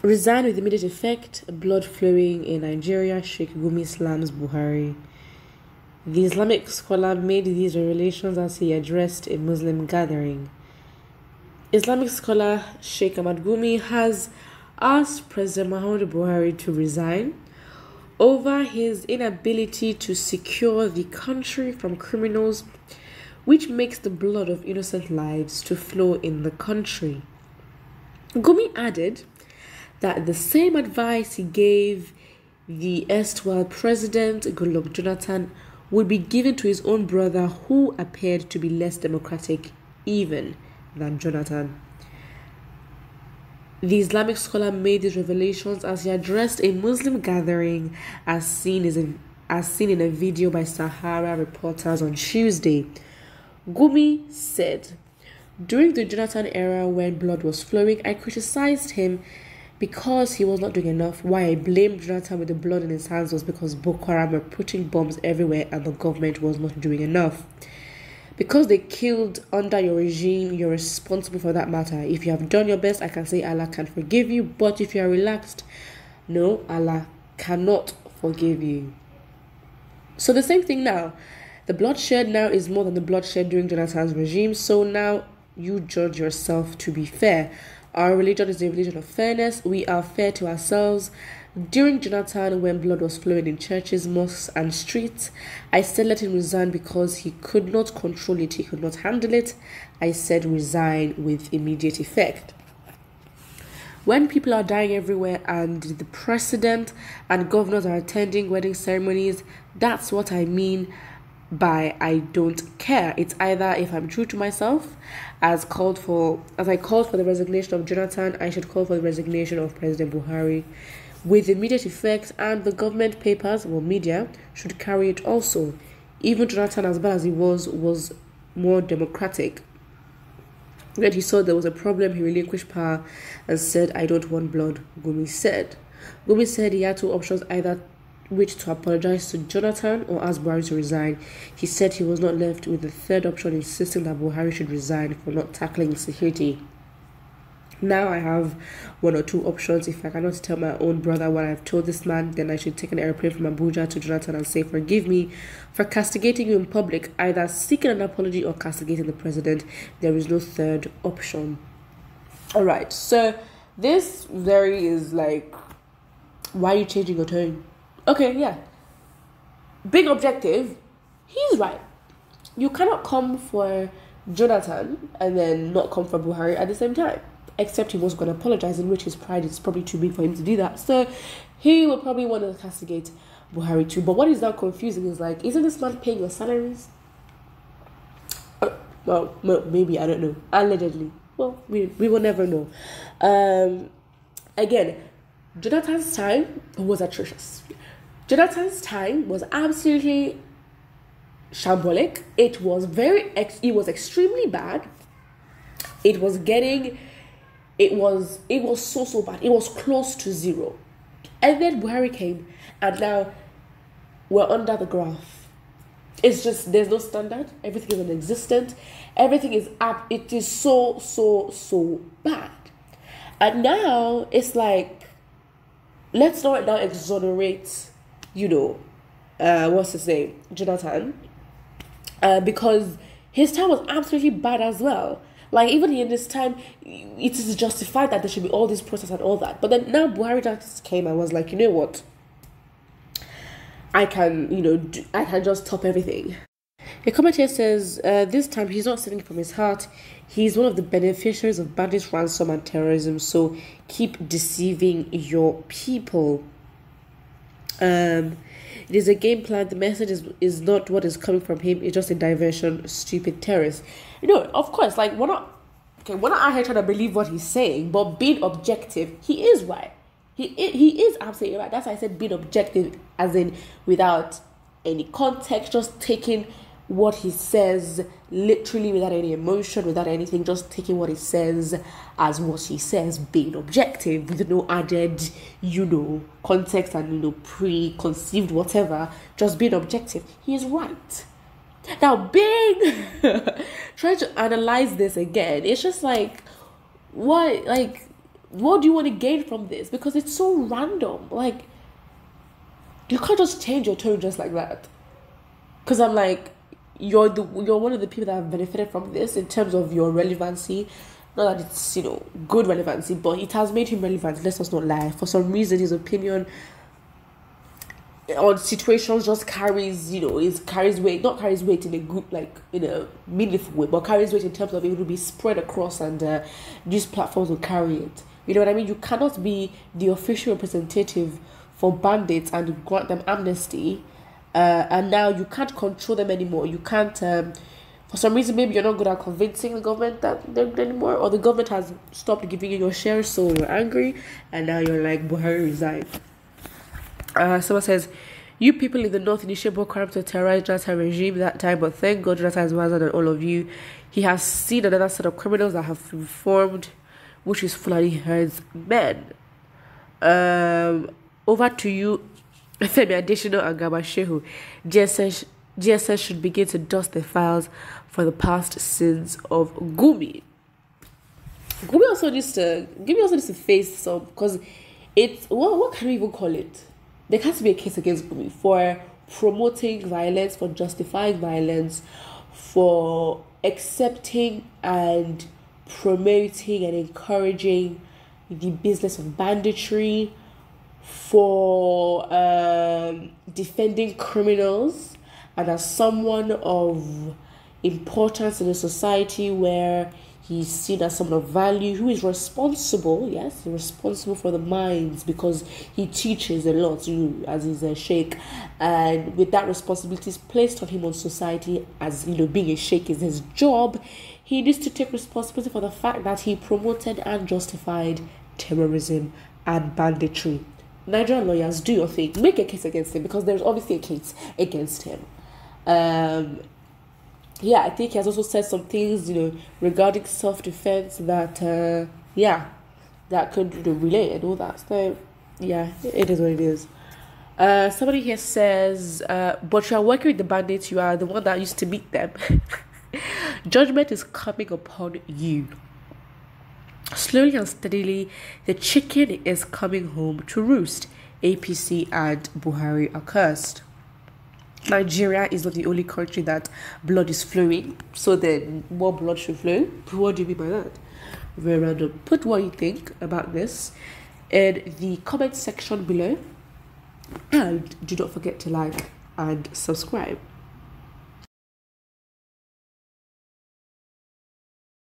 Resign with immediate effect. Blood flowing in Nigeria. Sheikh Gumi slams Buhari. The Islamic scholar made these revelations as he addressed a Muslim gathering. Islamic scholar Sheikh Ahmad Gumi has asked President Muhammadu Buhari to resign over his inability to secure the country from criminals, which makes the blood of innocent lives to flow in the country. Gumi added that the same advice he gave the erstwhile president Ķৰীষ্টﷺ would be given to his own brother, who appeared to be less democratic even than Jonathan. The Islamic scholar made these revelations as he addressed a Muslim gathering as seen in a video by Sahara reporters on Tuesday. Gumi said, "During the Jonathan era when blood was flowing, I criticized him because he was not doing enough. Why I blamed Jonathan with the blood in his hands was because Boko Haram were putting bombs everywhere and the government was not doing enough. Because they killed under your regime, you're responsible for that matter. If you have done your best, I can say Allah can forgive you. But if you are relaxed, no, Allah cannot forgive you." So the same thing now. The bloodshed now is more than the bloodshed during Jonathan's regime. So now you judge yourself to be fair. Our religion is a religion of fairness. We are fair to ourselves. During Jonathan, when blood was flowing in churches, mosques, and streets, I said let him resign because he could not control it, he could not handle it. I said resign with immediate effect. When people are dying everywhere and the president and governors are attending wedding ceremonies, that's what I mean by I don't care. It's either if I'm true to myself, as I called for the resignation of Jonathan, I should call for the resignation of President Buhari with immediate effect, and the government papers or media should carry it also. Even Jonathan, as bad as he was more democratic. When he saw there was a problem, he relinquished power and said, "I don't want blood," Gumi said. Gumi said he had two options, either which to apologize to Jonathan or ask Buhari to resign. He said he was not left with the third option, insisting that Buhari should resign for not tackling insecurity. Now I have one or two options. If I cannot tell my own brother what I've told this man, then I should take an airplane from Abuja to Jonathan and say, "Forgive me for castigating you in public," either seeking an apology or castigating the president. There is no third option. Alright, so this is like, why are you changing your tone? Okay, yeah. Big objective, he's right. You cannot come for Jonathan and then not come for Buhari at the same time. Except he was going to apologize, in which his pride is probably too big for him to do that. So he will probably want to castigate Buhari too. But what is now confusing is like, isn't this man paying your salaries? Well, maybe, I don't know. Allegedly. Well, we will never know. Again, Jonathan's time was atrocious. Jonathan's time was absolutely shambolic. It was extremely bad. It was so bad. It was close to zero. And then Buhari came, and now we're under the graph. It's just, there's no standard. Everything is non-existent. Everything is up. It is so bad. And now it's like, let's not now exonerate, what's his name, Jonathan, because his time was absolutely bad as well. Like, even in this time, it is justified that there should be all this process and all that. But then now Buhari just came and was like, you know what? I can just top everything. A comment here says, this time he's not stealing from his heart. He's one of the beneficiaries of bandits, ransom, and terrorism. So keep deceiving your people. It is a game plan. The message is not what is coming from him. It's just a diversion, stupid terrorist. Of course, like, we're not out here trying to believe what he's saying, but being objective, he is right. He is absolutely right. That's why I said being objective, as in without any context, just taking what he says literally without any emotion, without anything, just taking what he says as what he says, being objective with no added, context and, preconceived whatever, just being objective. He is right. Now, trying to analyze this again, it's just like, what, like, what do you want to gain from this? Because it's so random. Like, you can't just change your tone just like that. Because I'm like, you're one of the people that have benefited from this in terms of your relevancy. Not that it's, good relevancy, but it has made him relevant. Let's just not lie. For some reason, his opinion on situations just carries, carries weight. Not carries weight in a good, like, in a meaningful way, but carries weight in terms of it will be spread across, and these platforms will carry it. You know what I mean? You cannot be the official representative for bandits and grant them amnesty, and now you can't control them anymore. You can't, for some reason, maybe you're not good at convincing the government that they're good anymore, or the government has stopped giving you your shares, so you're angry, and now you're like, Buhari, resign. Someone says, you people in the north initiated Boko Haram to terrorize Jonathan regime that time, but thank God Jonathan is wiser than all of you. He has seen another set of criminals that have been formed, which is Fulani herds men. Over to you, Femi Adesina and Garba Shehu. GSS should begin to dust the files for the past sins of Gumi. Gumi also needs to face some, because it's, what can we even call it? There has to be a case against Gumi for promoting violence, for justifying violence, for accepting and promoting and encouraging the business of banditry, for defending criminals, and as someone of importance in a society where he's seen as someone of value, who is responsible, yes, responsible for the minds, because he teaches a lot, as he's a sheikh, and with that responsibility placed on him on society, as being a sheikh is his job, he needs to take responsibility for the fact that he promoted and justified terrorism and banditry. Nigerian lawyers, do your thing, make a case against him, because there's obviously a case against him. I think he has also said some things, regarding self-defense that, that could relate and all that. So, it is what it is. Somebody here says, but you are working with the bandits, you are the one that used to meet them. Judgment is coming upon you. Slowly and steadily, the chicken is coming home to roost. APC and Buhari are cursed. Nigeria is not the only country that blood is flowing, so then more blood should flow. What do you mean by that? Very random. Put what you think about this in the comment section below, and do not forget to like and subscribe.